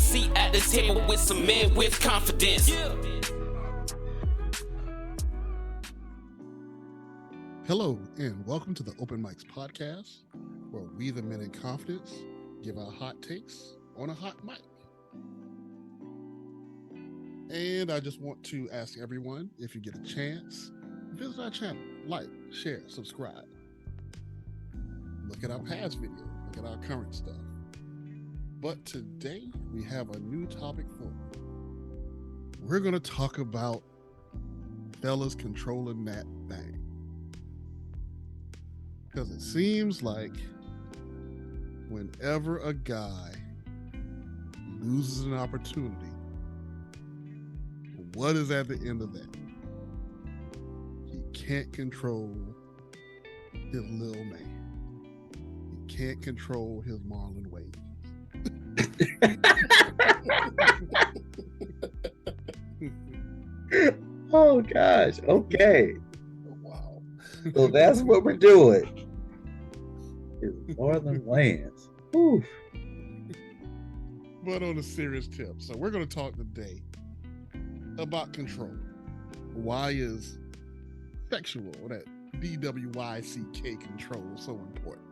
a seat at the table with some men with confidence. Hello, and welcome to the Open Mics podcast, where we, the men in confidence, give our hot takes on a hot mic. And I just want to ask everyone, if you get a chance, visit our channel, like, share, subscribe. Look at our past videos, look at our current stuff. But today, we have a new topic for you. We're going to talk about fellas controlling that thing. Because it seems like whenever a guy loses an opportunity, what is at the end of that? He can't control his little man. He can't control his Marlon Wayne. Oh gosh, okay. Wow. So that's what we're doing. Is Northern Lands. Whew. But on a serious tip, so we're going to talk today about control. Why is sexual, that DWYCK control, so important?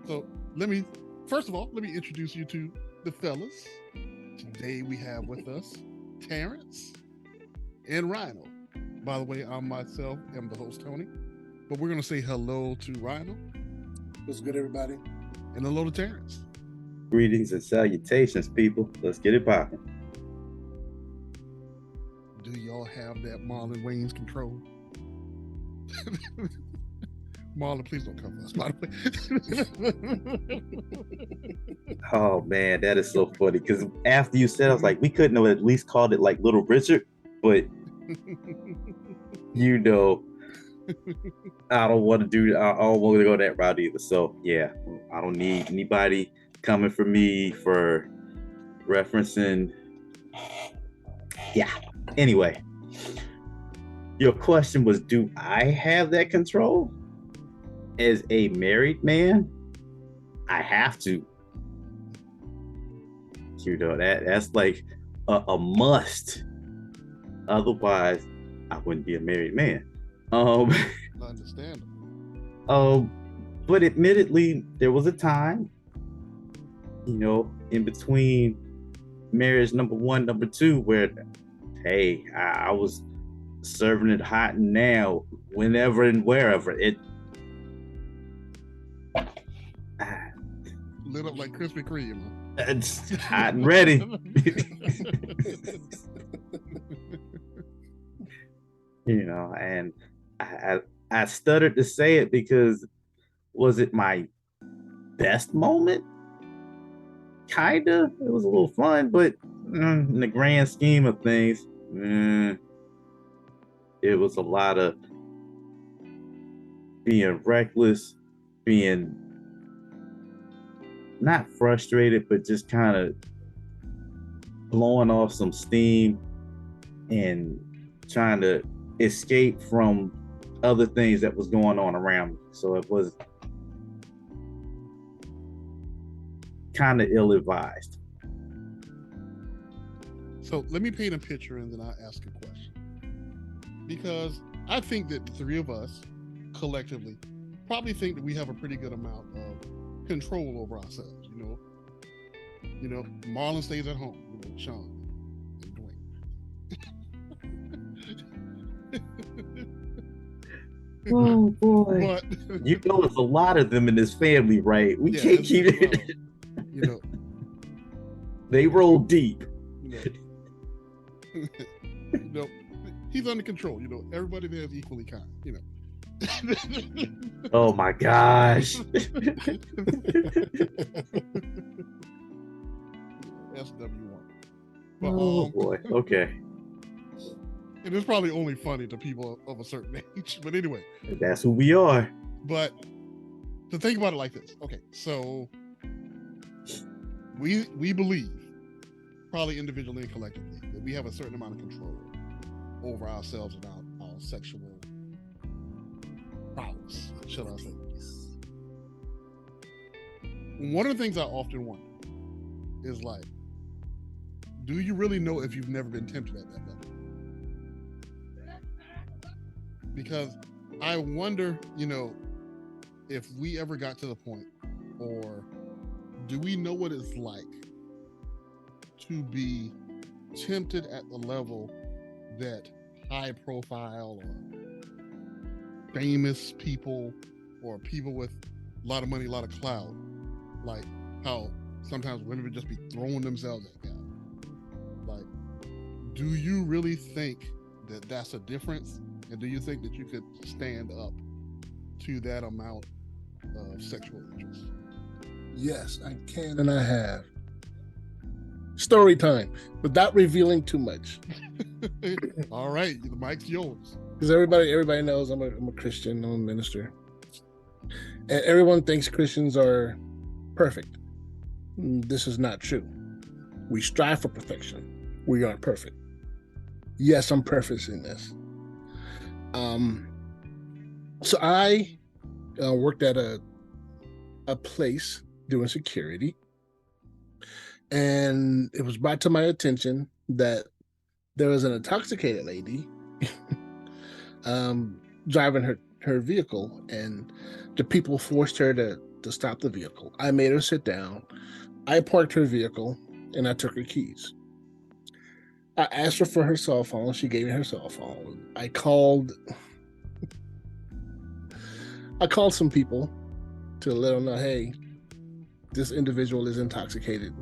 So first of all, let me introduce you to the fellas. Today we have with us Terrence and Rhino. By the way, I myself am the host, Tony. But we're going to say hello to Rhino. What's good, everybody? And hello to Terrence. Greetings and salutations, people. Let's get it popping. Do y'all have that Marlon Wayne's control? Marlon, please don't come for us, by the way. Oh man, that is so funny. Because after you said, I was like, we couldn't have at least called it like Little Richard, but you know, I don't want to go that route either. So yeah, I don't need anybody coming for me for referencing. Yeah. Anyway, your question was, do I have that control? As a married man, I have to. You know, that's like a must. Otherwise, I wouldn't be a married man. Understandable. But admittedly, there was a time, you know, in between marriage number 1, number 2, where, hey, I was serving it hot and now, whenever and wherever it lit up like Krispy Kreme. It's hot and ready. You know, and I stuttered to say it because was it my best moment? Kinda. It was a little fun, but in the grand scheme of things, it was a lot of being reckless, being not frustrated, but just kind of blowing off some steam and trying to escape from other things that was going on around me. So it was kind of ill-advised. So let me paint a picture and then I'll ask a question. Because I think that the three of us collectively probably think that we have a pretty good amount of control over ourselves, you know, Marlon stays at home, you know, Sean and Dwayne. Oh boy. But you know, it's a lot of them in this family, right? We can't keep it. You know, they roll deep. You know, he's under control. You know, everybody there is equally kind. You know. Oh my gosh. SW1. Oh boy. Okay. And it's probably only funny to people of a certain age. But anyway. That's who we are. But to think about it like this. Okay, so we believe, probably individually and collectively, that we have a certain amount of control over ourselves and our sexual prowess, shall I say. One of the things I often wonder is like, do you really know if you've never been tempted at that level? Because I wonder, if we ever got to the point, or do we know what it's like to be tempted at the level that high profile or famous people or people with a lot of money, a lot of clout, like how sometimes women would just be throwing themselves at guys. Like, do you really think that that's a difference? And do you think that you could stand up to that amount of sexual interest? Yes, I can and I have. Story time, without revealing too much. All right, the mic's yours. Because everybody knows I'm a Christian, I'm a minister. And everyone thinks Christians are perfect. This is not true. We strive for perfection. We aren't perfect. Yes, I'm prefacing this. So I worked at a place doing security, and it was brought to my attention that there was an intoxicated lady driving her vehicle, and the people forced her to stop the vehicle. I made her sit down. I parked her vehicle, and I took her keys. I asked her for her cell phone. She gave me her cell phone. I called some people to let them know, hey, this individual is intoxicated.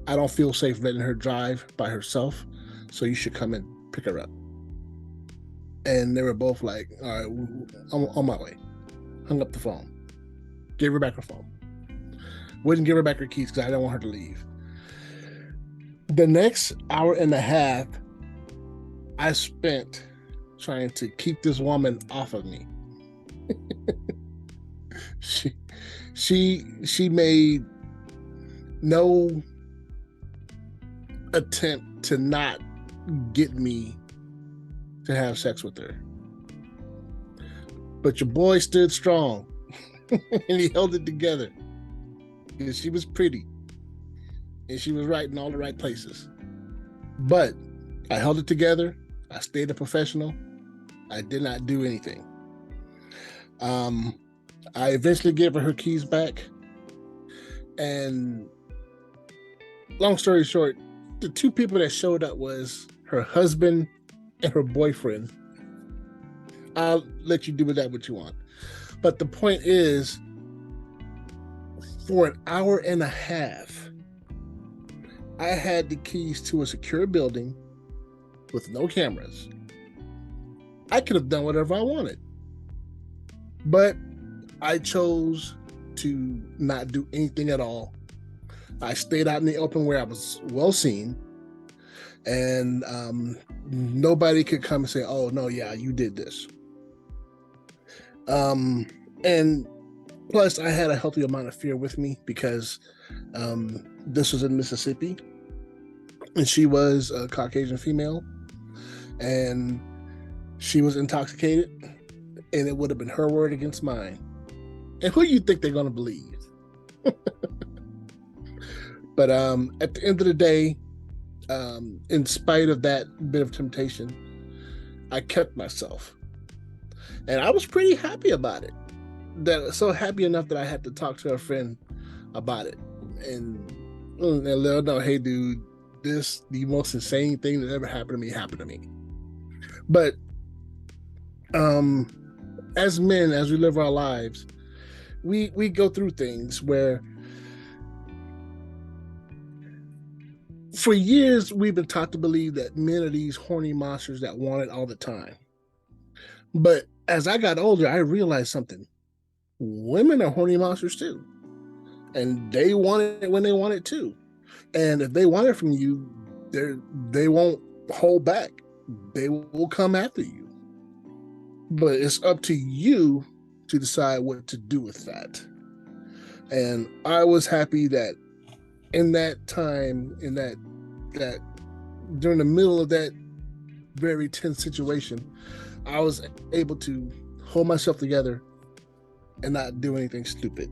I don't feel safe letting her drive by herself, so you should come and pick her up. And they were both like, all right, I'm on my way. Hung up the phone. Gave her back her phone. Wouldn't give her back her keys because I didn't want her to leave. The next hour and a half I spent trying to keep this woman off of me. She made no attempt to not get me to have sex with her. But your boy stood strong and he held it together. Because she was pretty and she was right in all the right places. But I held it together. I stayed a professional. I did not do anything. I eventually gave her keys back. And long story short, the two people that showed up was her husband and her boyfriend. I'll let you do with that what you want. But the point is, for an hour and a half, I had the keys to a secure building with no cameras. I could have done whatever I wanted. But I chose to not do anything at all. I stayed out in the open where I was well seen. And nobody could come and say, oh, no, yeah, you did this. And plus, I had a healthy amount of fear with me because this was in Mississippi. And she was a Caucasian female. And she was intoxicated. And it would have been her word against mine. And who do you think they're going to believe? But at the end of the day, in spite of that bit of temptation, I kept myself. And I was pretty happy about it. So happy enough that I had to talk to a friend about it. And let her know, hey, dude, this, the most insane thing that ever happened to me. But as men, as we live our lives, we go through things where for years we've been taught to believe that men are these horny monsters that want it all the time. But as I got older, I realized something. Women are horny monsters too. And they want it when they want it too. And if they want it from you, they won't hold back. They will come after you. But it's up to you to decide what to do with that. And I was happy that in that time, in that during the middle of that very tense situation, I was able to hold myself together and not do anything stupid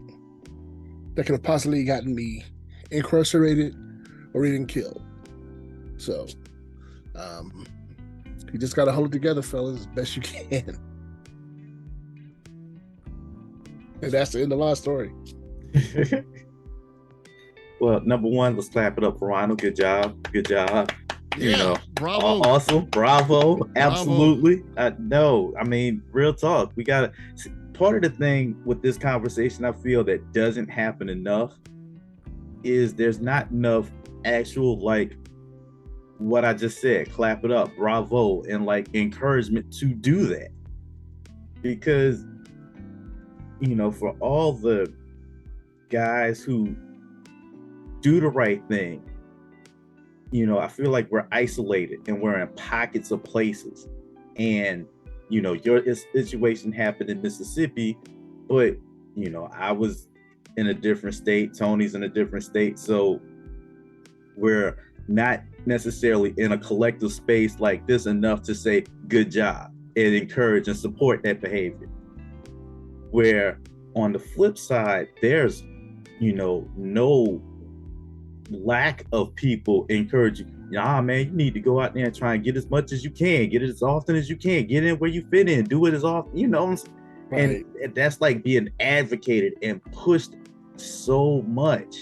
that could have possibly gotten me incarcerated, or even killed. So, you just gotta hold it together, fellas, as best you can. And that's the end of my story. Well, number one, let's clap it up for Ronald. Good job. Good job. Yeah, bravo. Awesome. Bravo. Absolutely. No, I mean, real talk. We got to, part of the thing with this conversation, I feel that doesn't happen enough is there's not enough actual, like what I just said, clap it up, bravo, and like encouragement to do that. Because, you know, for all the guys who do the right thing, you know, I feel like we're isolated and we're in pockets of places. And, you know, your situation happened in Mississippi, but, you know, I was in a different state, Tony's in a different state. So we're not necessarily in a collective space like this enough to say good job and encourage and support that behavior. Where on the flip side, there's, you know, no lack of people encouraging, nah, man, you need to go out there and try and get as much as you can, get it as often as you can, get in where you fit in, do it as often, you know. Right. And that's like being advocated and pushed so much,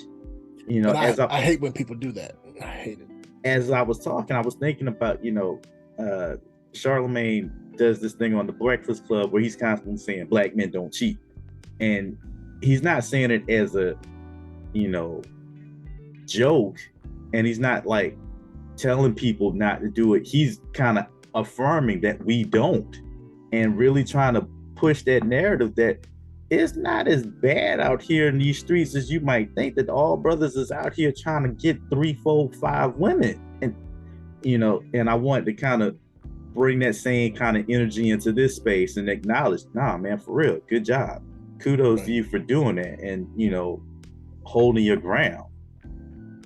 you know. And I hate when people do that. I hate it. As I was talking, I was thinking about, you know, Charlemagne does this thing on the Breakfast Club where he's constantly saying black men don't cheat, and he's not saying it as a, you know, joke, and he's not like telling people not to do it. He's kind of affirming that we don't, and really trying to push that narrative that it's not as bad out here in these streets as you might think, that all brothers is out here trying to get 3, 4, 5 women. And, you know, and I wanted to kind of bring that same kind of energy into this space and acknowledge, nah, man, for real, good job. Kudos to you for doing that and, you know, holding your ground.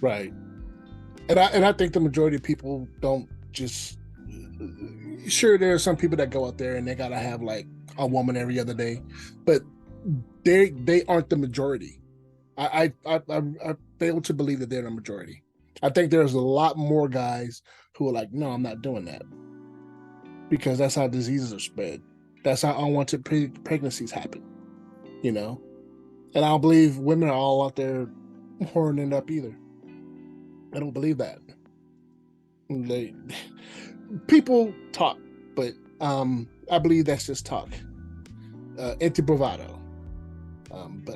Right. And I think the majority of people don't just, sure, there are some people that go out there and they gotta have like a woman every other day, but they aren't the majority. I fail to believe that they're the majority. I think there's a lot more guys who are like, no, I'm not doing that, because that's how diseases are spread. That's how unwanted pregnancies happen, you know? And I don't believe women are all out there horning it up either. I don't believe that. People talk, but I believe that's just talk. Empty bravado. But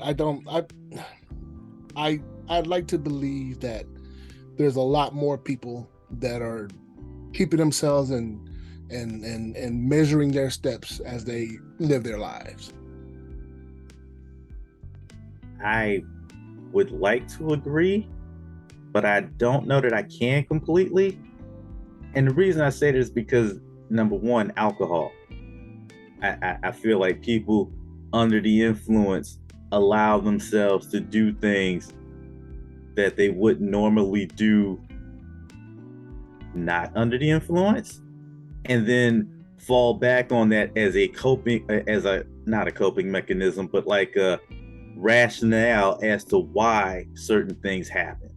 I'd like to believe that there's a lot more people that are keeping themselves and measuring their steps as they live their lives. I would like to agree, but I don't know that I can completely. And the reason I say this is because, number one, alcohol. I feel like people under the influence allow themselves to do things that they wouldn't normally do not under the influence, and then fall back on that as not a coping mechanism, but like a rationale as to why certain things happen.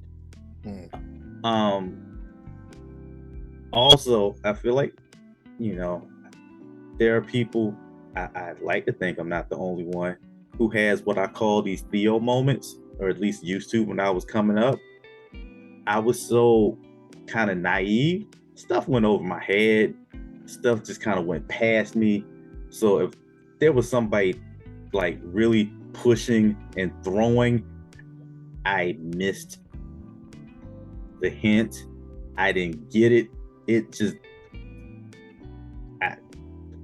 Also, I feel like, you know, there are people, I'd like to think I'm not the only one, who has what I call these Theo moments, or at least used to when I was coming up. I was so kind of naive. Stuff went over my head. Stuff just kind of went past me. So if there was somebody like really pushing and throwing, I missed the hint. I didn't get it. It just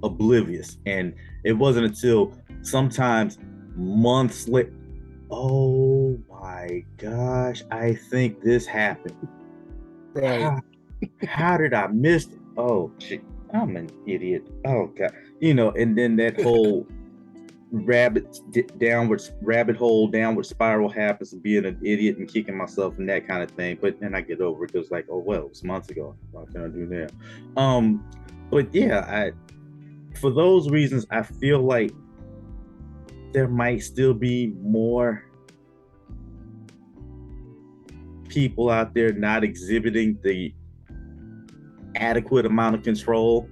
oblivious. And it wasn't until sometimes months later, oh my gosh, I think this happened. Right. How did I miss it? Oh shit, I'm an idiot. Oh god, you know. And then that whole downward spiral happens of being an idiot and kicking myself and that kind of thing. But then I get over it because like, oh well, it was months ago. What can I do now? But yeah, for those reasons, I feel like there might still be more people out there not exhibiting the adequate amount of control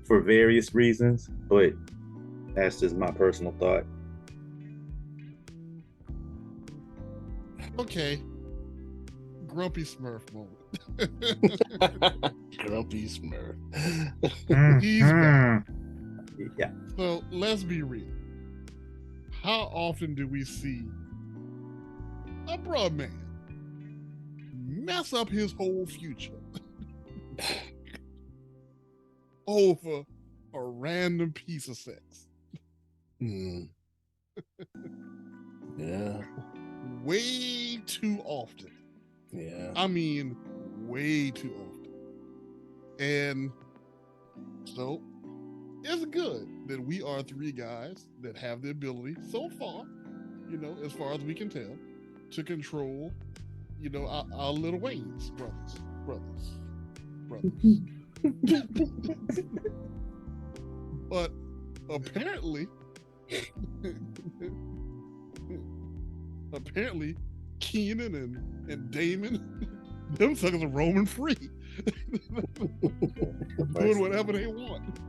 for various reasons, but that's just my personal thought. Okay. Grumpy Smurf moment. Grumpy Smurf. He's back. Yeah. So let's be real. How often do we see a bruh man mess up his whole future over a random piece of sex? Yeah. Way too often. Yeah. I mean, way too often. And so it's good that we are three guys that have the ability so far, as far as we can tell, to control, our little Wayne's brothers. But apparently, Keenan and Damon, them suckers are roaming free, doing whatever they want.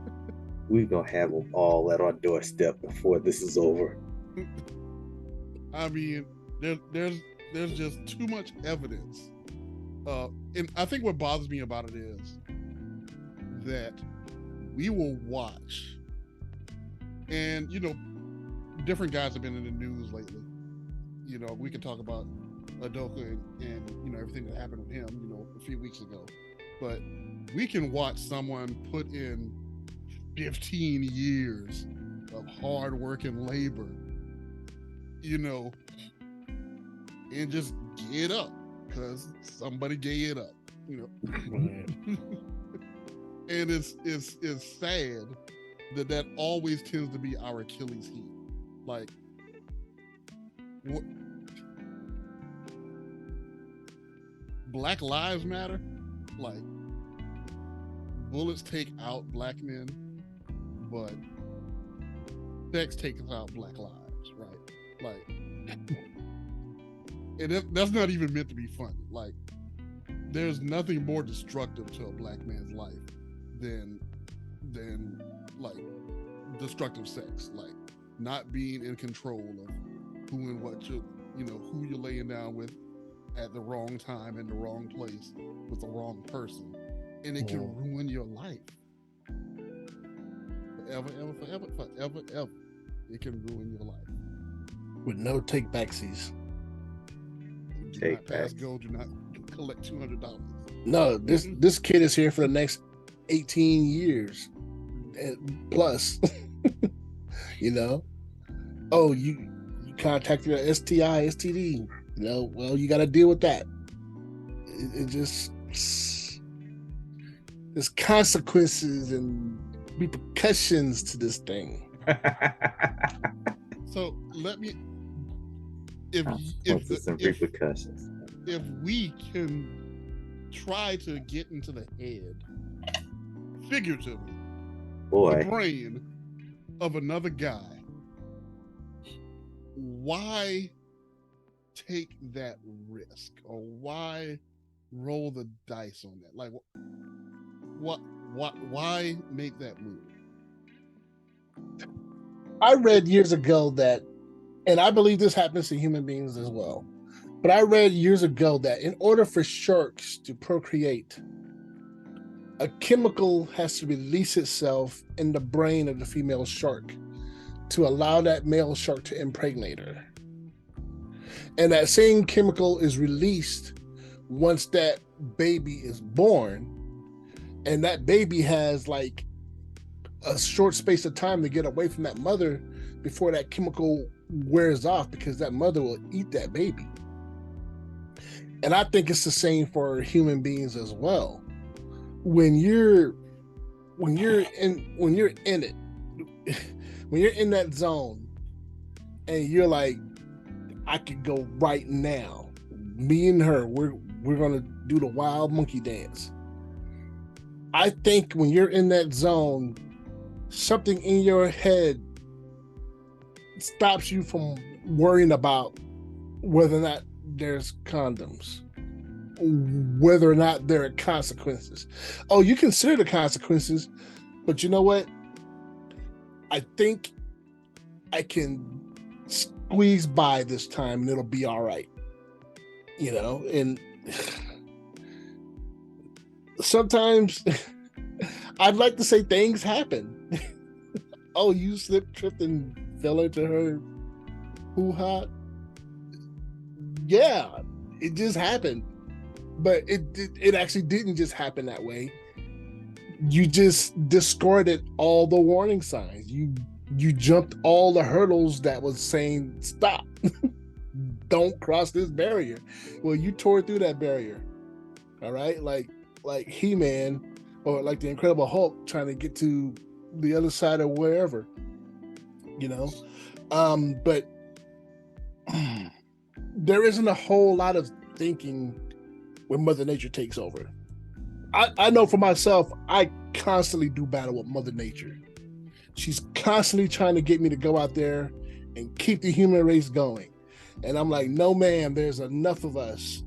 We gonna have them all at our doorstep before this is over. I mean, there's just too much evidence, and I think what bothers me about it is that we will watch, and different guys have been in the news lately. We can talk about Udoka and everything that happened with him, a few weeks ago, but we can watch someone put in 15 years of hard work and labor, and just get up because somebody gave it up, and it's sad that always tends to be our Achilles heel. Like, what? Black Lives Matter? Like, bullets take out black men, but sex takes out black lives, right? Like, and that's not even meant to be funny. Like, there's nothing more destructive to a black man's life than like destructive sex, like not being in control of who and what who you're laying down with at the wrong time in the wrong place with the wrong person, and it can ruin your life forever. It can ruin your life with no take backsies. Do not pass go. Do not collect $200. No, this kid is here for the next 18 years plus. Oh, you contacted an STI, STD. Well, you got to deal with that. It just, there's consequences and repercussions to this thing. So let me, repercussions. If we can try to get into the head, figuratively, the brain of another guy, why take that risk, or why roll the dice on that? Like, why make that move? I read years ago that, and I believe this happens to human beings as well, but I read years ago that in order for sharks to procreate, a chemical has to release itself in the brain of the female shark to allow that male shark to impregnate her. And that same chemical is released once that baby is born, and that baby has like a short space of time to get away from that mother before that chemical wears off, because that mother will eat that baby. And I think it's the same for human beings as well. When you're in it, when you're in that zone and you're like, I could go right now. Me and her, we're gonna do the wild monkey dance. I think when you're in that zone, something in your head stops you from worrying about whether or not there's condoms. whether or not there are consequences. Oh, you consider the consequences, but you know what? I think I can squeeze by this time and it'll be all right. And sometimes I'd like to say things happen. Oh, you slipped, tripped, and fell into her hoo-ha? Yeah, it just happened. But it actually didn't just happen that way. You just discarded all the warning signs. You jumped all the hurdles that was saying stop. Don't cross this barrier. Well, you tore through that barrier. All right, like He-Man or like the Incredible Hulk trying to get to the other side of wherever. But there isn't a whole lot of thinking when Mother Nature takes over. I know for myself, I constantly do battle with Mother Nature. She's constantly trying to get me to go out there and keep the human race going. And I'm like, no, ma'am, there's enough of us.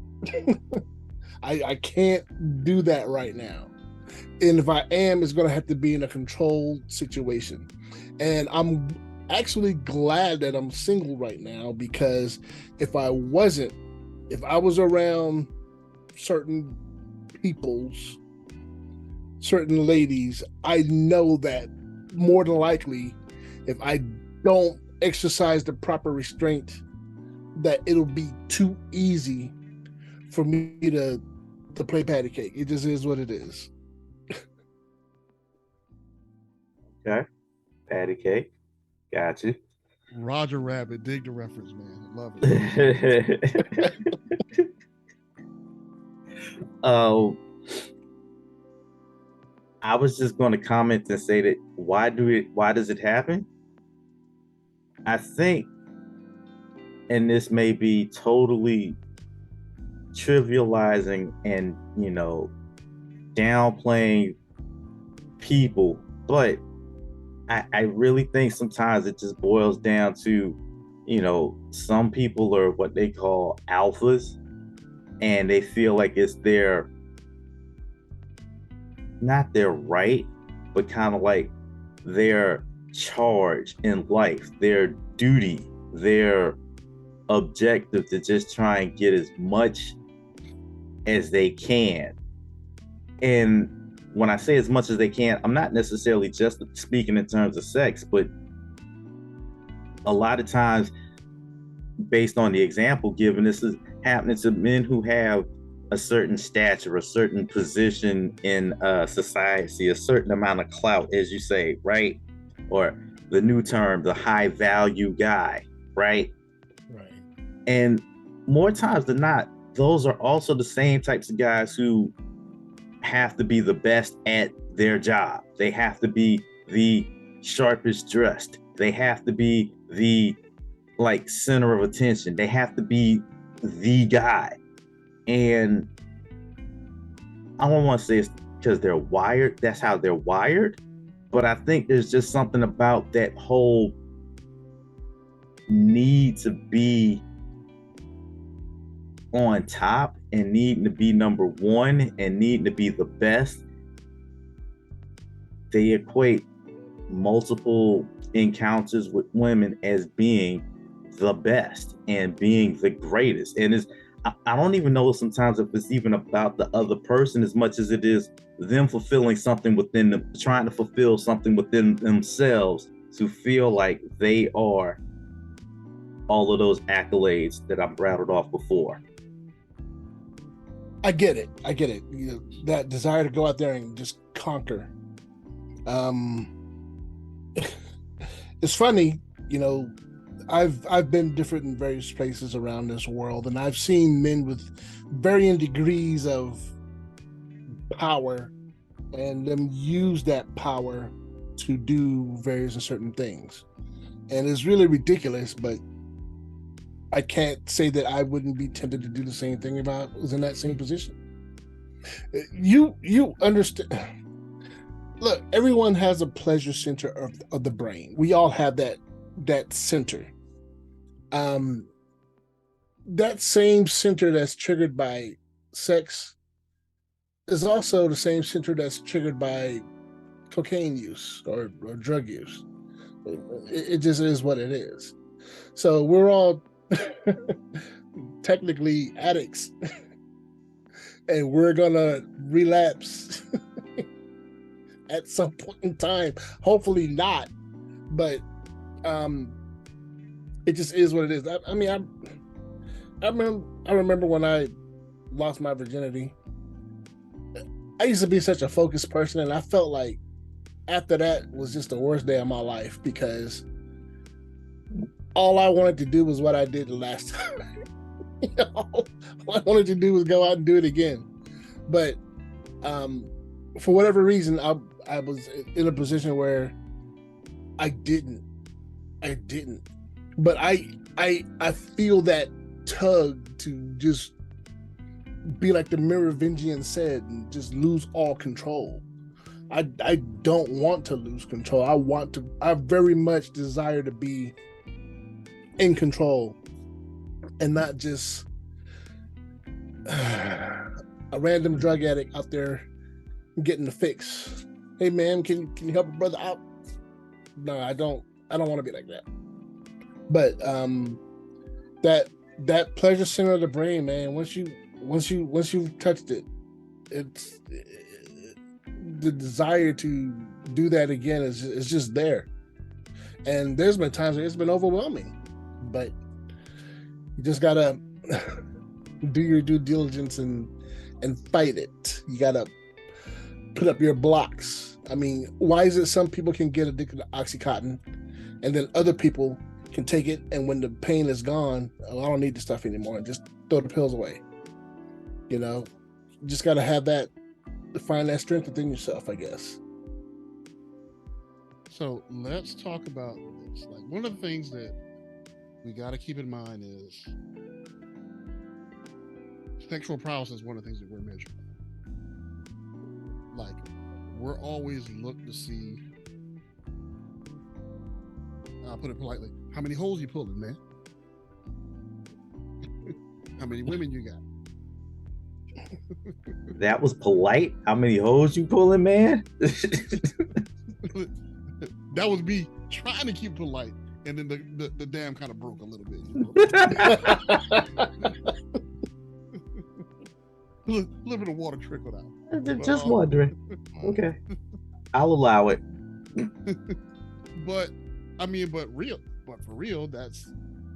I can't do that right now. And if I am, it's going to have to be in a controlled situation. And I'm actually glad that I'm single right now, because if I was around certain peoples, certain ladies, I know that more than likely, if I don't exercise the proper restraint, that it'll be too easy for me to play patty cake. It just is what it is. Okay. Patty cake. Got you. Roger Rabbit, dig the reference, man. Love it. I was just going to comment and say that why does it happen? I think, and this may be totally trivializing and downplaying people, but I really think sometimes it just boils down to, some people are what they call alphas, and they feel like it's not their right, but kind of like their charge in life, their duty, their objective to just try and get as much as they can. And when I say as much as they can, I'm not necessarily just speaking in terms of sex, but a lot of times, based on the example given, this is happening to men who have a certain stature, a certain position in society, a certain amount of clout, as you say, right? Or the new term, the high value guy, right? Right. And more times than not, those are also the same types of guys who have to be the best at their job. They have to be the sharpest dressed. They have to be the center of attention. They have to be the guy. And I don't want to say it's because they're wired, that's how they're wired, but I think there's just something about that whole need to be on top and needing to be number one and needing to be the best. They equate multiple encounters with women as being the best and being the greatest. And I don't even know sometimes if it's even about the other person as much as it is them fulfilling something within them, trying to fulfill something within themselves to feel like they are all of those accolades that I've rattled off before. I get it. That desire to go out there and just conquer. It's funny, I've been different in various places around this world, and I've seen men with varying degrees of power and them use that power to do various and certain things. And it's really ridiculous, but I can't say that I wouldn't be tempted to do the same thing if I was in that same position. You understand. Look, everyone has a pleasure center of the brain. We all have that center. That same center that's triggered by sex is also the same center that's triggered by cocaine use or drug use. It just is what it is. So we're all technically addicts, and we're gonna relapse at some point in time. Hopefully not, but it just is what it is. I mean, I remember when I lost my virginity. I used to be such a focused person, and I felt like after that was just the worst day of my life, because all I wanted to do was what I did the last time. You know, all I wanted to do was go out and do it again. But for whatever reason, I was in a position where I didn't. But I feel that tug to just be like the Merovingian said and just lose all control. I don't want to lose control. I very much desire to be in control and not just a random drug addict out there getting the fix. Hey man, can you help a brother out? No, I don't want to be like that. But that pleasure center of the brain, man, once you've touched it, it's the desire to do that again is just there. And there's been times where it's been overwhelming, but you just gotta do your due diligence and fight it. You gotta put up your blocks. I mean, why is it some people can get addicted to Oxycontin and then other people can take it, and when the pain is gone, oh, I don't need the stuff anymore, and just throw the pills away? You know, you just gotta have that, find that strength within yourself, I guess. So let's talk about this. Like, one of the things that we got to keep in mind is sexual prowess is one of the things that we're measuring. Like, we're always looked to see, I'll put it politely, how many holes you pulling, man? How many women you got? That was polite. How many hoes you pulling, man? That was me trying to keep polite, and then the dam kind of broke a little bit. You know? A little bit of water trickled out. Just wondering. Okay, I'll allow it. But I mean, but for real, that's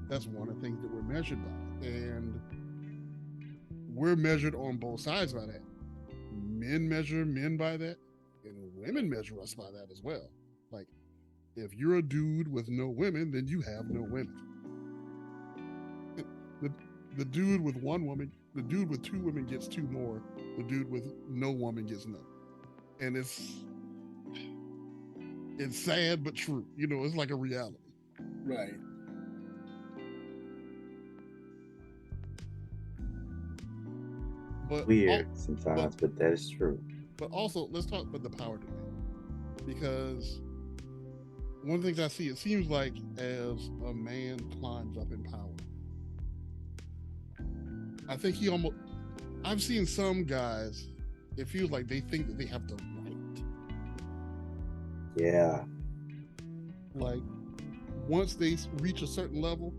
one of the things that we're measured by, and we're measured on both sides by that. Men measure men by that, and women measure us by that as well. Like, if you're a dude with no women, then you have no women. The dude with one woman, the dude with two women gets two more. The dude with no woman gets none. And it's sad but true. You know, it's like a reality. Right. But weird sometimes, but that is true. But also, let's talk about the power debate, because one of the things I see, it seems like as a man climbs up in power, I think I've seen some guys, it feels like they think that they have the right. Yeah. Like, once they reach a certain level,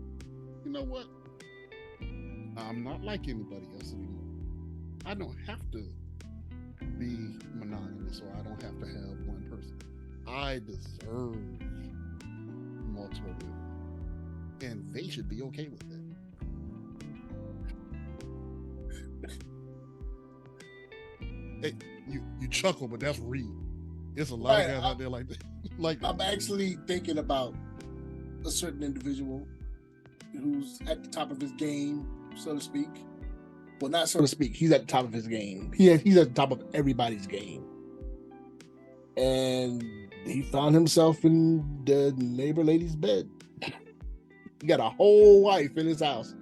you know what? I'm not like anybody else anymore. I don't have to be monogamous, or I don't have to have one person. I deserve multiple women, and they should be okay with that. Hey, you chuckle, but that's real. There's a lot of guys out there like that. Like, I'm actually thinking about a certain individual who's at the top of his game, so to speak. Well, not so to speak. He's at the top of his game. He's at the top of everybody's game. And he found himself in the neighbor lady's bed. He got a whole wife in his house.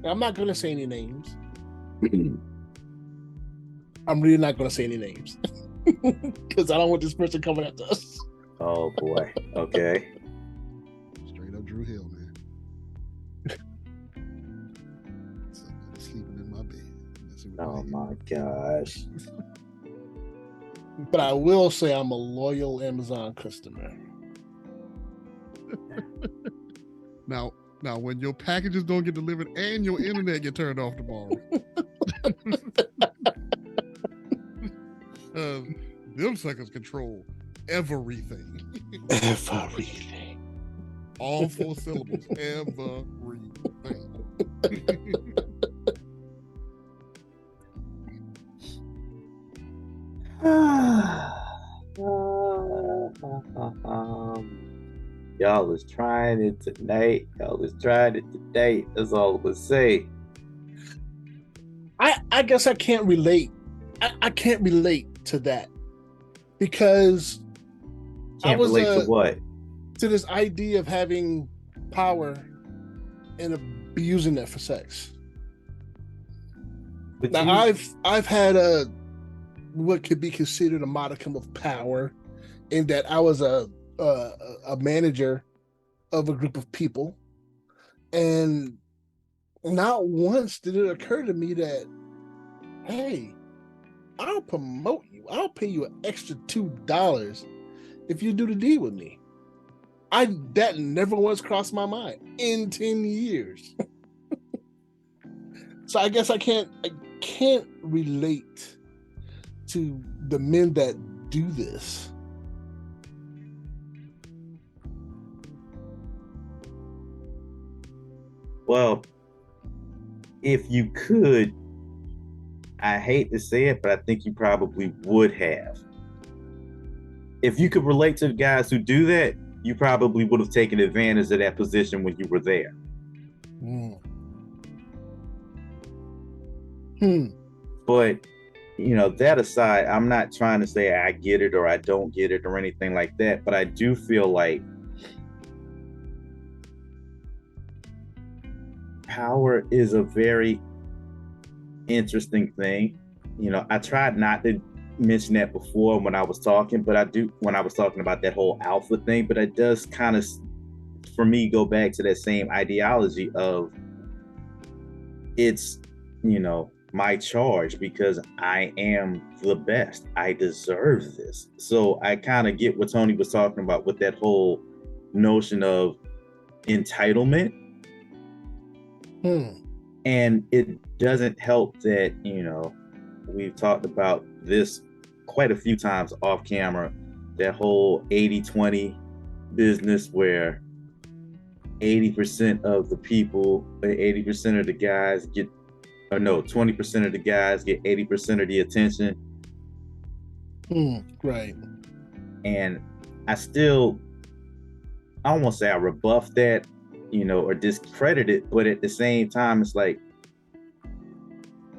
I'm not going to say any names. I'm really not going to say any names. Because I don't want this person coming after us. Oh, boy. Okay. Straight up Drew Hill, man. be sleeping in my bed. Messing with Oh my my gosh. But I will say I'm a loyal Amazon customer. Now, when your packages don't get delivered and your internet get turned off tomorrow, them suckers control everything. Everything. All 4 syllables. Everything. Y'all is trying it tonight. Y'all is trying it today. That's all I'm gonna say. I guess I can't relate. I can't relate to that because Can't relate to what? to this idea of having power and abusing it for sex. But Now I've had what could be considered a modicum of power in that I was a manager of a group of people, and not once did it occur to me that, hey, I'll promote you. I'll pay you an extra $2 if you do the deed with me. That never once crossed my mind in 10 years. So I guess I can't relate to the men that do this. Well, if you could, I hate to say it, but I think you probably would have. If you could relate to the guys who do that, you probably would have taken advantage of that position when you were there. But, that aside, I'm not trying to say I get it or I don't get it or anything like that, but I do feel like power is a very interesting thing. I tried not to mention that before when I was talking, but I do when I was talking about that whole alpha thing, but it does kind of, for me, go back to that same ideology of it's, my charge because I am the best. I deserve this. So I kind of get what Tony was talking about with that whole notion of entitlement. And it doesn't help that, we've talked about this quite a few times off camera, that whole 80-20 business where 80% of the people, 80% of the guys get, or no, 20% of the guys get 80% of the attention. Right. And I won't say I rebuff that, or discredit it, but at the same time, it's like,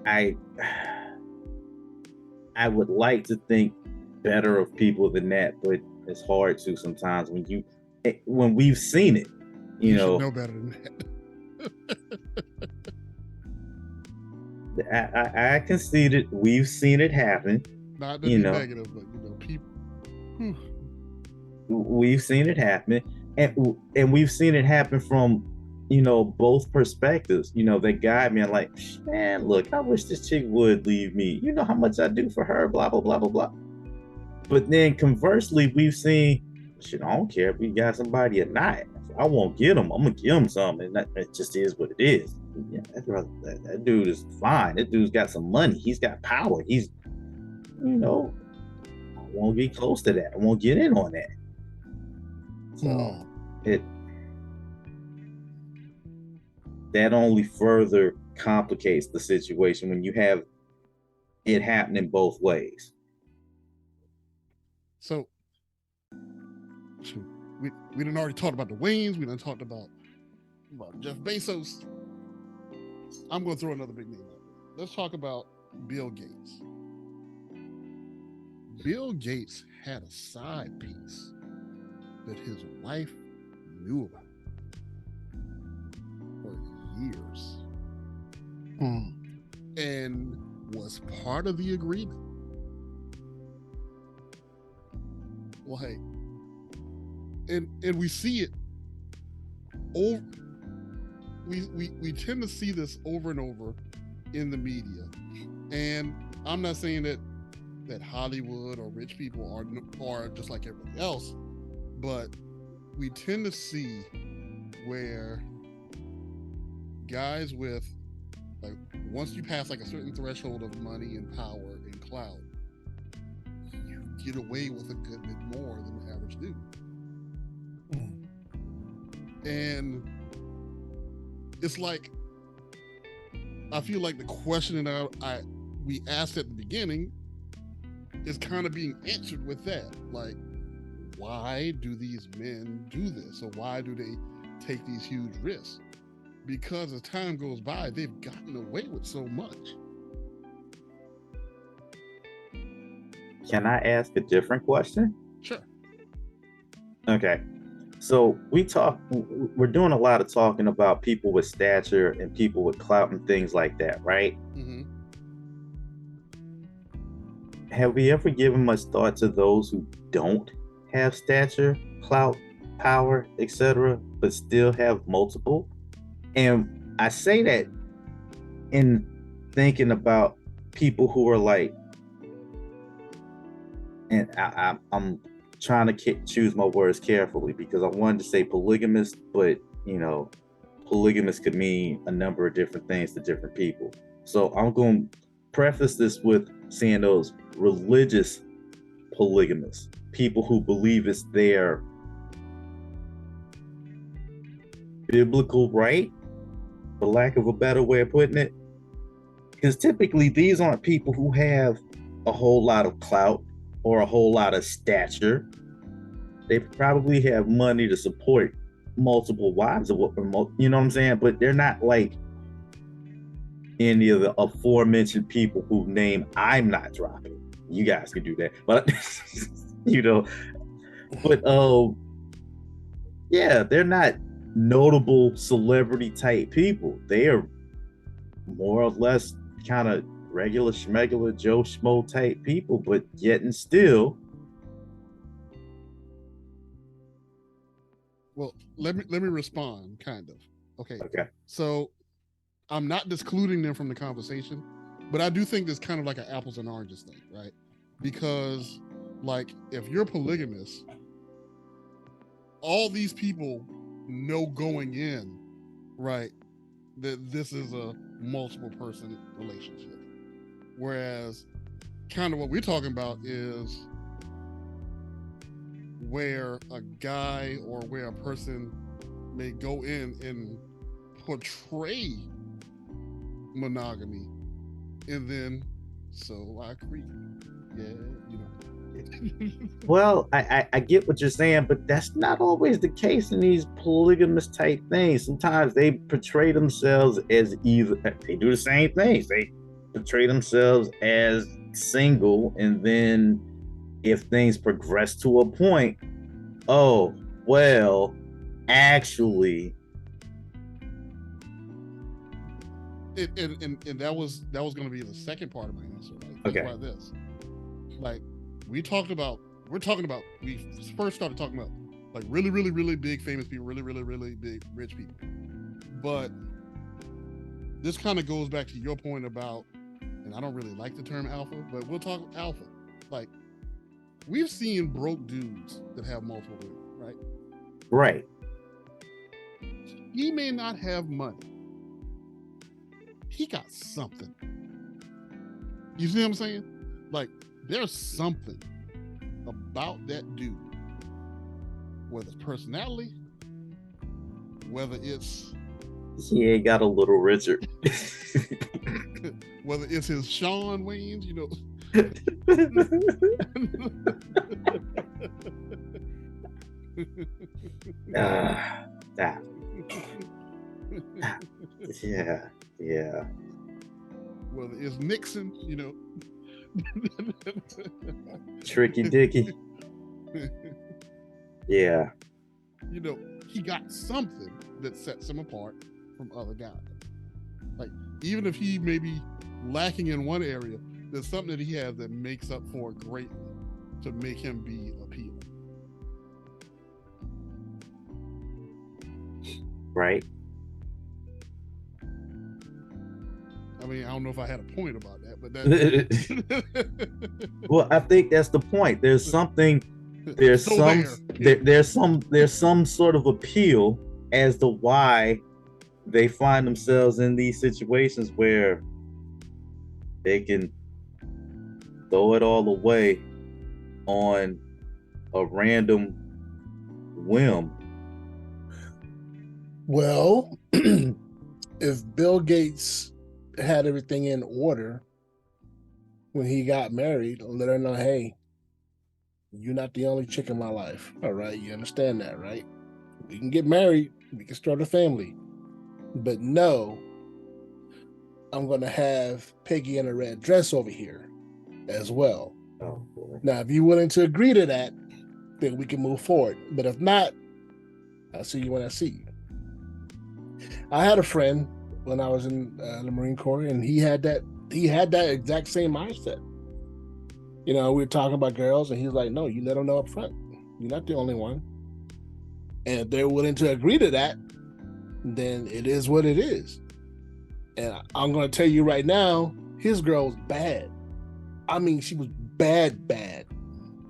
I would like to think better of people than that, but it's hard to sometimes when we've seen it, you know better than that. I concede it. We've seen it happen. Not to be negative, but people. We've seen it happen, and we've seen it happen from both perspectives. That guy, man, look, I wish this chick would leave me. You know how much I do for her, blah blah blah blah blah. But then conversely, we've seen, shit, I don't care if we got somebody or not. I won't get him. I'm gonna give him something. And that just is what it is. Yeah, that dude is fine. That dude's got some money. He's got power. He's, I won't get close to that. I won't get in on that. So that only further complicates the situation when you have it happening both ways. So we done already talked about the Waynes. We done talked about Jeff Bezos. I'm going to throw another big name out there. Let's talk about Bill Gates. Bill Gates had a side piece that his wife knew about for years and was part of the agreement. Well, hey, and we see it over. We tend to see this over and over in the media. And I'm not saying that Hollywood or rich people are just like everybody else, but we tend to see where guys with, like, once you pass like a certain threshold of money and power and clout, you get away with a good bit more than the average dude. And it's like, I feel like the question that we asked at the beginning is kind of being answered with that. Like, why do these men do this? Or why do they take these huge risks? Because as time goes by, they've gotten away with so much. Can I ask a different question? Sure. Okay. So we're doing a lot of talking about people with stature and people with clout and things like that, right? Mm-hmm. Have we ever given much thought to those who don't have stature, clout, power, etc., but still have multiple? And I say that in thinking about people who are like, and I'm trying to choose my words carefully because I wanted to say polygamous, but polygamous could mean a number of different things to different people. So I'm going to preface this with saying those religious polygamists, people who believe it's their biblical right, for lack of a better way of putting it. Because typically these aren't people who have a whole lot of clout or a whole lot of stature. They probably have money to support multiple wives, you know what I'm saying? But they're not like any of the aforementioned people whose name I'm not dropping. You guys can do that, but yeah, they're not notable celebrity type people. They are more or less kind of regular schmegular Joe Schmo type people, but yet and still. Well, let me respond, kind of. Okay. So I'm not discluding them from the conversation, but I do think there's kind of like an apples and oranges thing, right? Because, like, if you're polygamous, all these people know going in, right, that this is a multiple person relationship. Whereas kind of what we're talking about is where a guy or where a person may go in and portray monogamy, and then so I agree. Well, I get what you're saying, but that's not always the case in these polygamous type things. Sometimes they portray themselves as they do the same things. They portray themselves as single, and then if things progress to a point, oh, well, actually. And that was going to be the second part of my answer. Right? Think about this. Like, we first started talking about like really, really, really big famous people, really, really, really big rich people. But this kind of goes back to your point about, and I don't really like the term alpha, but we'll talk alpha. Like, we've seen broke dudes that have multiple women, right? Right. He may not have money. He got something. You see what I'm saying? Like, there's something about that dude, whether it's personality, whether it's he ain't got a little richer, whether it's his Sean Wayne's, yeah. Whether it's Nixon, Tricky Dicky. Yeah. He got something that sets him apart from other guys. Like, even if he may be lacking in one area, there's something that he has that makes up for it greatly to make him be appealing. Right. I mean, I don't know if I had a point about that, but that. Well, I think that's the point. There's something. There's So some. there. There's some sort of appeal as to why they find themselves in these situations where they can throw it all away on a random whim. Well, if Bill Gates had everything in order when he got married, let her know, hey, you're not the only chick in my life. All right, you understand that, right? We can get married, we can start a family. But no, I'm going to have Peggy in a red dress over here as well. Oh boy. Now, if you're willing to agree to that, then we can move forward. But if not, I'll see you when I see you. I had a friend when I was in the Marine Corps, and he had that exact same mindset. You know, we were talking about girls, and he's like, no, you let them know up front. You're not the only one. And if they're willing to agree to that, then it is what it is. And I'm going to tell you right now, his girl was bad. I mean, she was bad.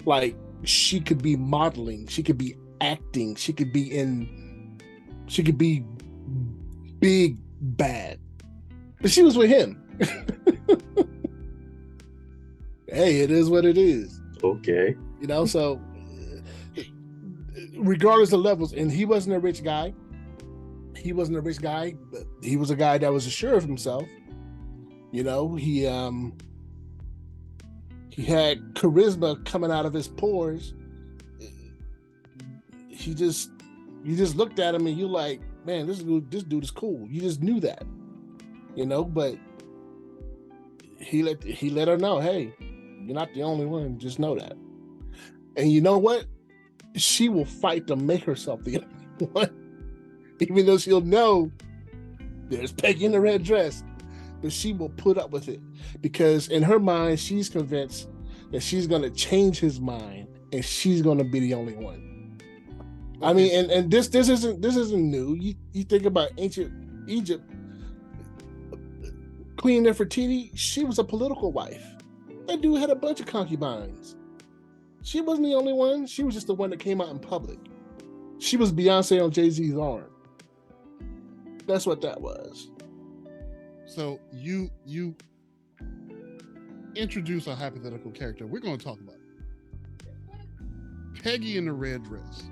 Like, she could be modeling, she could be acting, she could be big bad. But she was with him. Hey, it is what it is. Okay. You know, so regardless of levels, and he wasn't a rich guy. He wasn't a rich guy, but he was a guy that was assured of himself. You know, he had charisma coming out of his pores. You just looked at him and you're like, man, this dude is cool. You just knew that, you know. But he let her know, hey, you're not the only one. Just know that. And you know what? She will fight to make herself the only one, even though she'll know there's Peggy in the red dress. But she will put up with it because in her mind, she's convinced that she's going to change his mind and she's going to be the only one. Okay. I mean, and this isn't new. You think about ancient Egypt, Queen Nefertiti, she was a political wife. That dude had a bunch of concubines. She wasn't the only one. She was just the one that came out in public. She was Beyonce on Jay-Z's arm. That's what that was. So you introduce a hypothetical character. We're going to talk about it. Peggy in the red dress.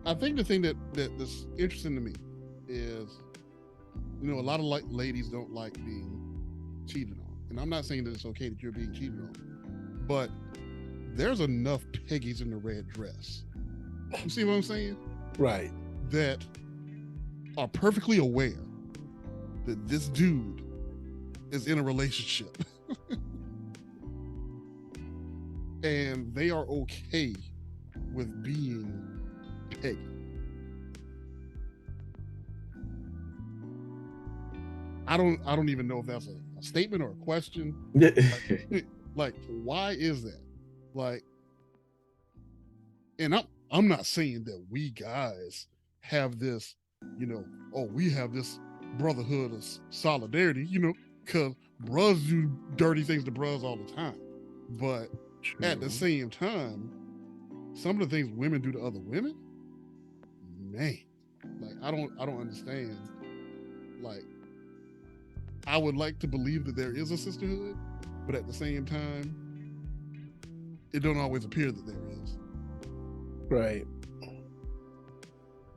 I think the thing that's interesting to me is, you know, a lot of ladies don't like being cheated on. And I'm not saying that it's okay that you're being cheated on, but there's enough Peggy's in the red dress. You see what I'm saying? Right. That are perfectly aware that this dude is in a relationship. And they are okay with being Peggy. I don't even know if that's a statement or a question. Like, why is that? Like, and I'm not saying that we guys have this, you know, oh, we have this brotherhood of solidarity, you know, because bros do dirty things to bros all the time. But true. At the same time, some of the things women do to other women, man, like I don't understand. Like, I would like to believe that there is a sisterhood, but at the same time, it don't always appear that there is. Right.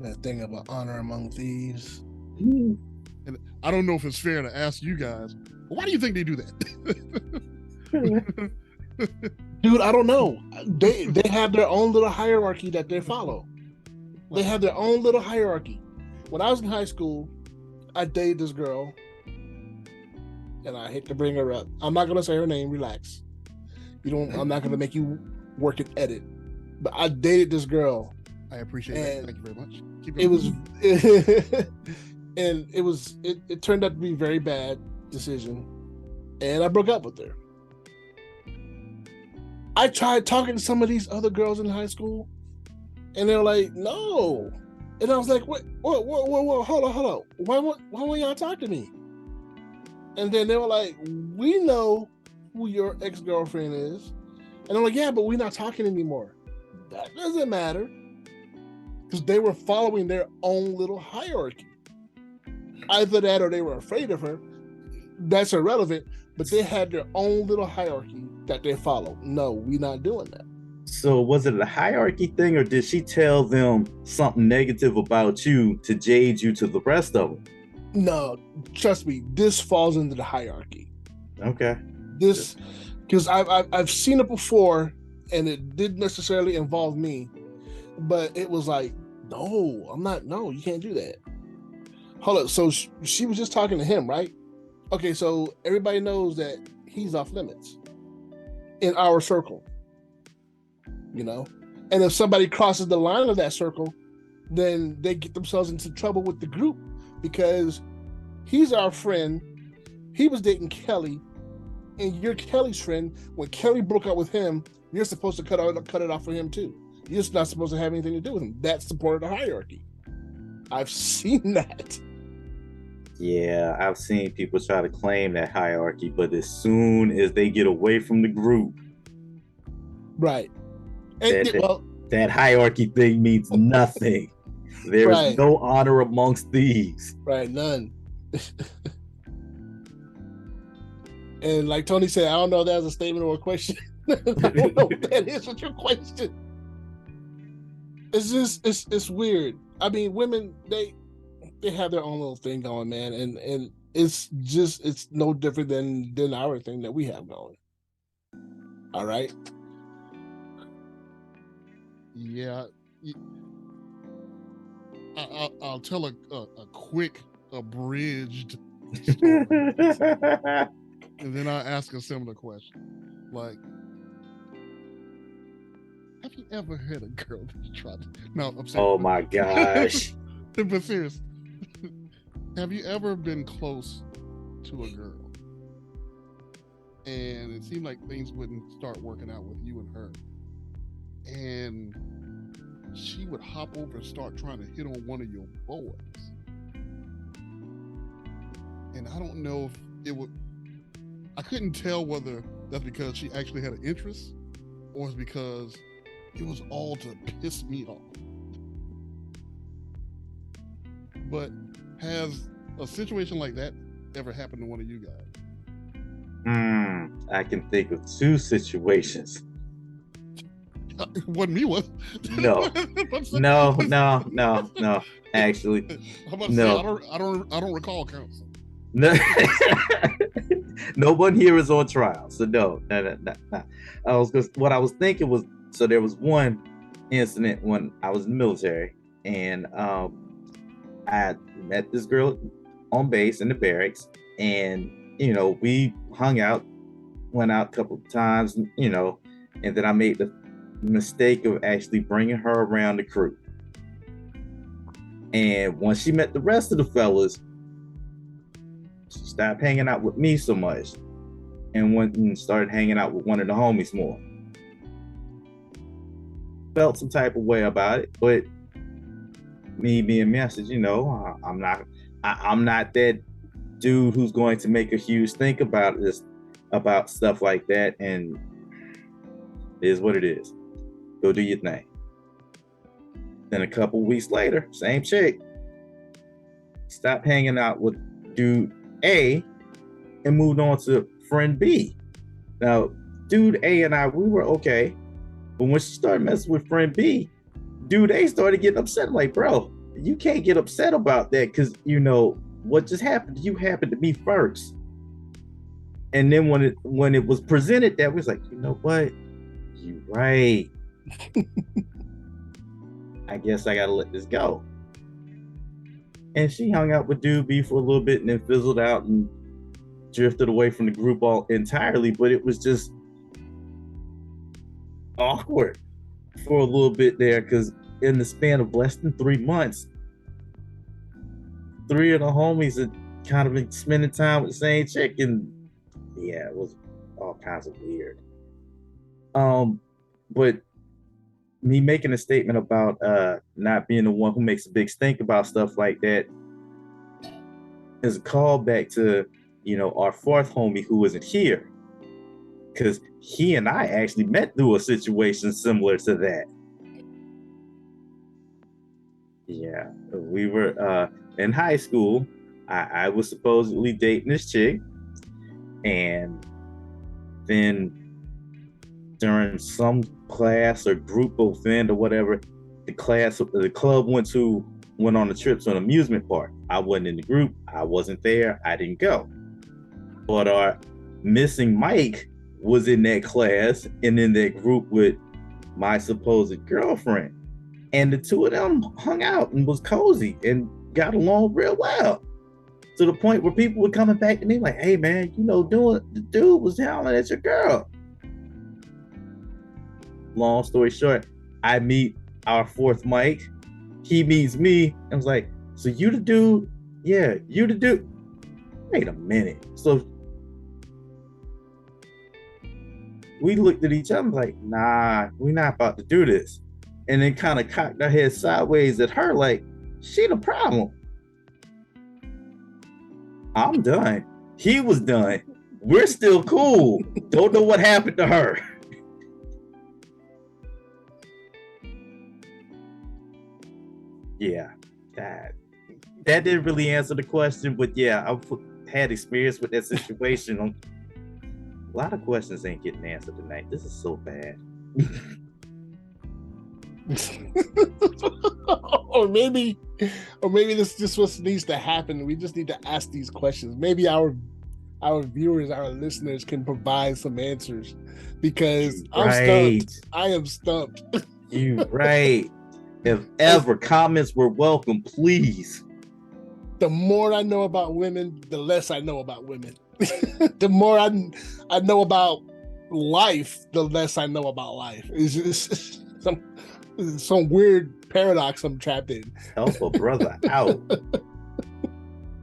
That thing about honor among thieves. And I don't know if it's fair to ask you guys, why do you think they do that? Dude, I don't know. They have their own little hierarchy that they follow. They have their own little hierarchy. When I was in high school, I dated this girl, and I hate to bring her up. I'm not gonna say her name. Relax. I'm not gonna make you work and edit. But I dated this girl. I appreciate that. Thank you very much. It turned out to be a very bad decision, and I broke up with her. I tried talking to some of these other girls in high school, and they're like, no, And I was like, what, hold on. Why won't y'all talk to me? And then they were like, we know who your ex-girlfriend is. And I'm like, yeah, but we're not talking anymore. That doesn't matter. Because they were following their own little hierarchy. Either that or they were afraid of her. That's irrelevant. But they had their own little hierarchy that they follow. No, we're not doing that. So was it a hierarchy thing, or did she tell them something negative about you to jade you to the rest of them? No, trust me, this falls into the hierarchy. Okay. This, because I've seen it before, and it didn't necessarily involve me, but it was like, no, I'm not. No, you can't do that. Hold up. So she was just talking to him, right? Okay, so everybody knows that he's off limits in our circle, you know? And if somebody crosses the line of that circle, then they get themselves into trouble with the group because he's our friend. He was dating Kelly, and you're Kelly's friend. When Kelly broke up with him, you're supposed to cut it off for him too. You're just not supposed to have anything to do with him. That's the part of the hierarchy. I've seen that. Yeah, I've seen people try to claim that hierarchy, but as soon as they get away from the group, right? And, that hierarchy thing means nothing. There is right. no honor amongst thieves. Right, none. And like Tony said, I don't know if that was a statement or a question. I don't know what that is with your question. It's just it's weird. I mean, women they have their own little thing going, man, and it's no different than our thing that we have going. All right. Yeah. I'll tell a quick abridged story, and then I'll ask a similar question. Like, have you ever had a girl that tried to? No, I'm saying. Oh my gosh. But serious, have you ever been close to a girl, and it seemed like things wouldn't start working out with you and her, and she would hop over and start trying to hit on one of your boys? And I don't know if it would. I couldn't tell whether that's because she actually had an interest, or it's because it was all to piss me off. But has a situation like that ever happened to one of you guys? I can think of two situations. It wasn't me, was No. No. Actually, no. I don't recall counsel. No. No one here is on trial, so no. What I was thinking was, so there was one incident when I was in the military, and I met this girl on base in the barracks, and we hung out, went out a couple of times, and then I made the mistake of actually bringing her around the crew. And once she met the rest of the fellas, she stopped hanging out with me so much and went and started hanging out with one of the homies more. Felt some type of way about it, but me being me, I said, I'm not that dude who's going to make a huge think about this, about stuff like that, and it is what it is. Go do your thing. Then a couple weeks later, same chick, stopped hanging out with dude A and moved on to friend B. Now, dude A and I, we were okay, but when she started messing with friend B, dude A started getting upset. I'm like, bro, you can't get upset about that, because what just happened to you happened to me first. And then when it was presented, that was like, you know what, you right. I guess I gotta let this go. And she hung out with dude B for a little bit and then fizzled out and drifted away from the group entirely. But it was just awkward for a little bit there, because in the span of less than 3 months, 3 of the homies had kind of been spending time with the same chick, and yeah, it was all kinds of weird. But me making a statement about not being the one who makes a big stink about stuff like that is a callback to, our fourth homie who isn't here. Because he and I actually met through a situation similar to that. Yeah, we were in high school. I was supposedly dating this chick, and then during some class or group event or whatever, the club went on a trip to an amusement park. I wasn't in the group. I wasn't there. I didn't go. But our missing Mike was in that class and in that group with my supposed girlfriend. And the two of them hung out and was cozy and got along real well. To the point where people were coming back to me like, hey man, the dude was howling at your girl. Long story short, I meet our fourth Mike. He meets me and was like, so you the dude? Yeah, you the dude. Wait a minute. So we looked at each other like, nah, we're not about to do this. And then kind of cocked our head sideways at her like, she the problem. I'm done. He was done. We're still cool. Don't know what happened to her. Yeah, that didn't really answer the question, but yeah, I've had experience with that situation. A lot of questions ain't getting answered tonight. This is so bad. or maybe this just what needs to happen. We just need to ask these questions. Maybe our viewers, our listeners can provide some answers, because I'm stumped. I am stumped. You right. If ever comments were welcome, please. The more I know about women, the less I know about women. The more I know about life, the less I know about life. It's just some weird paradox I'm trapped in. Help a brother out.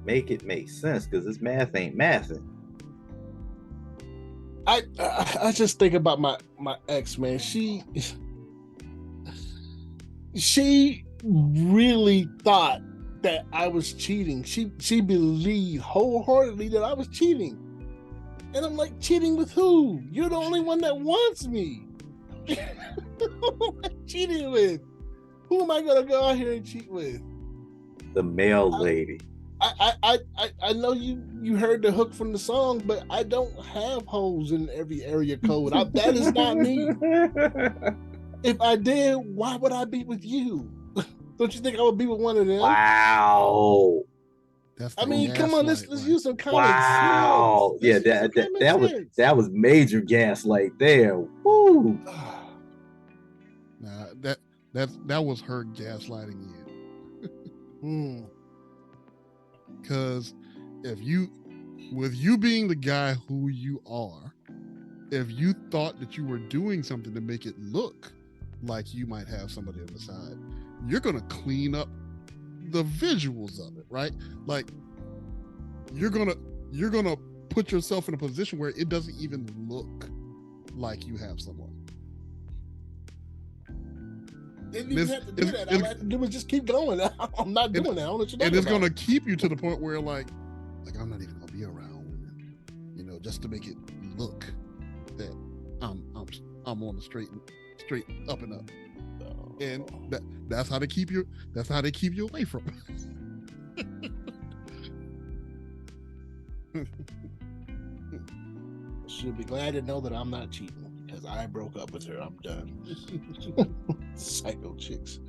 Make it make sense, because this math ain't mathing. I just think about my ex, man. She really thought that I was cheating. She believed wholeheartedly that I was cheating. And I'm like, cheating with who? You're the only one that wants me. Who am I cheating with? Who am I gonna go out here and cheat with? The male lady. I know you heard the hook from the song, but I don't have holes in every area code. That is not me. If I did, why would I be with you? Don't you think I would be with one of them? Wow. Come on, let's use some common wow. sense. Yeah, that was major gaslight there. Woo. Nah, that was her gaslighting you. Because with you being the guy who you are, if you thought that you were doing something to make it look like you might have somebody on the side, you're gonna clean up the visuals of it, right? Like you're gonna put yourself in a position where it doesn't even look like you have someone. Didn't even have to do that. All I had to do was just keep going. I'm not doing that. I don't know what you're talking and it's about. gonna keep you to the point where like I'm not even gonna be around women, just to make it look that I'm on the straight up and up. And that's how they keep you. That's how they keep you away from it. Should be glad to know that I'm not cheating, because I broke up with her. I'm done. Psycho chicks.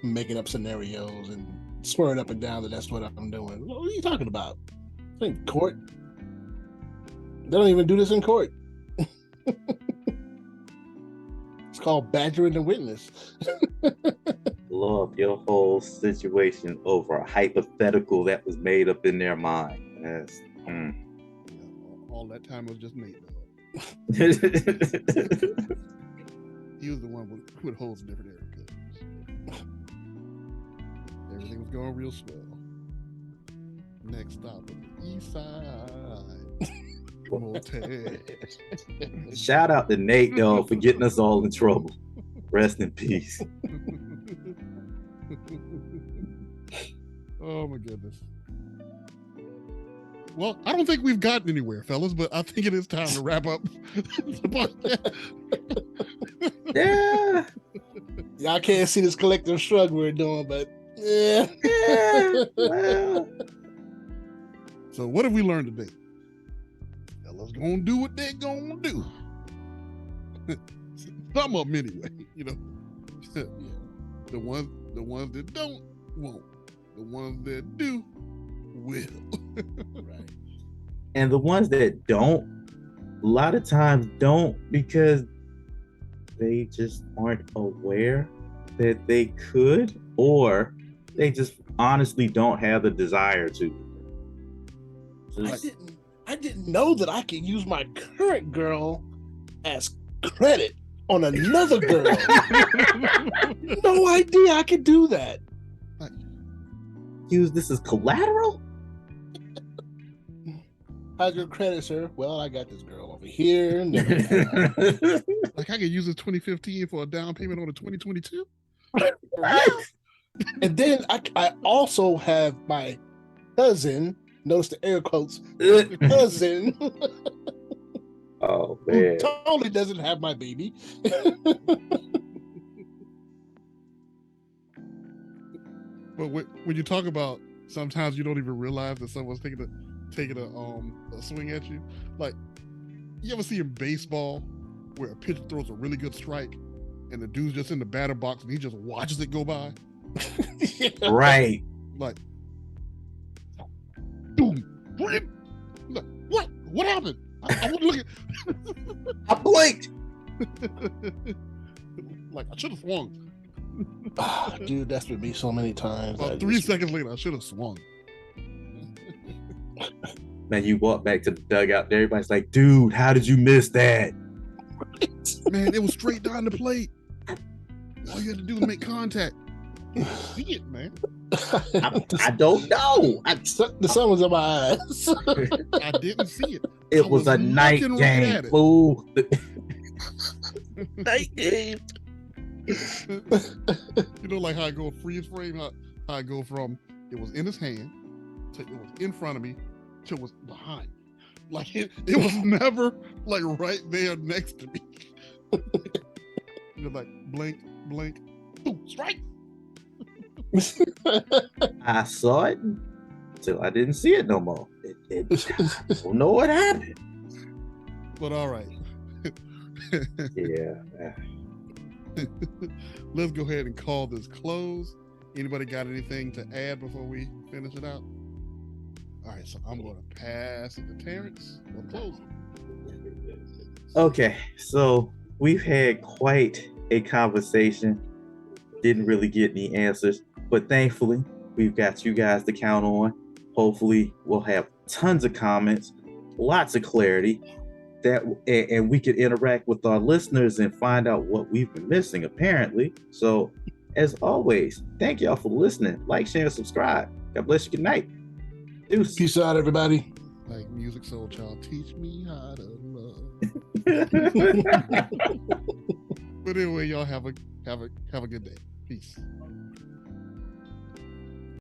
Making up scenarios and swearing up and down that that's what I'm doing. What are you talking about? In court? They don't even do this in court. It's called badgering the witness. Blow up your whole situation over a hypothetical that was made up in their mind. Yes. All that time was just made up. He was the one with holes in different areas. Everything was going real swell. Next stop was the East Side Motel. Shout out to Nate, though, for getting us all in trouble. Rest in peace. Oh my goodness. Well, I don't think we've gotten anywhere, fellas, but I think it is time to wrap up the podcast. Yeah. Y'all can't see this collective shrug we're doing, but yeah. Well. So what have we learned today? Fellas gonna do what they're gonna do. Some of them anyway, you know. The ones that don't won't. The ones that do will. Right. And the ones that don't, a lot of times don't because they just aren't aware that they could, or they just honestly don't have the desire to. I didn't know that I could use my current girl as credit on another girl. No idea I could do that. Use this as collateral? How's your credit, sir? Well, I got this girl over here. And Like I could use this 2015 for a down payment on a 2022. and then I also have my cousin, notice the air quotes, cousin, Oh who man. totally doesn't have my baby. But when you talk about sometimes you don't even realize that someone's taking a swing at you. Like, you ever see in baseball where a pitcher throws a really good strike and the dude's just in the batter box and he just watches it go by? Yeah. Right. Like, boom, like, what happened? I wasn't looking. I blinked. Like, I should have swung. Dude, that's been me so many times. About 3 seconds later, I should have swung. Man, you walk back to the dugout, everybody's like, dude, how did you miss that? Man, it was straight down the plate. All you had to do was make contact. See it, man. I don't know. The sun was in my eyes. I didn't see it. It I was a night looking right game, at it. fool. Night game. You know, like how I go freeze frame, how I go from it was in his hand to it was in front of me to it was behind. Like it was never like right there next to me. You're like blink, blink, boom, strike. I saw it until I didn't see it no more. I don't know what happened. But all right. Yeah. Let's go ahead and call this close. Anybody got anything to add before we finish it out? All right, so I'm going to pass it to Terrence. We'll close it. Okay, so we've had quite a conversation. Didn't really get any answers, but thankfully we've got you guys to count on. Hopefully we'll have tons of comments, lots of clarity, and we can interact with our listeners and find out what we've been missing, apparently. So as always, thank y'all for listening. Like, share, and subscribe. God bless you. Good night. Deuce. Peace out, everybody. Like Music Soul Child, teach me how to love. But anyway, y'all have a good day. Peace.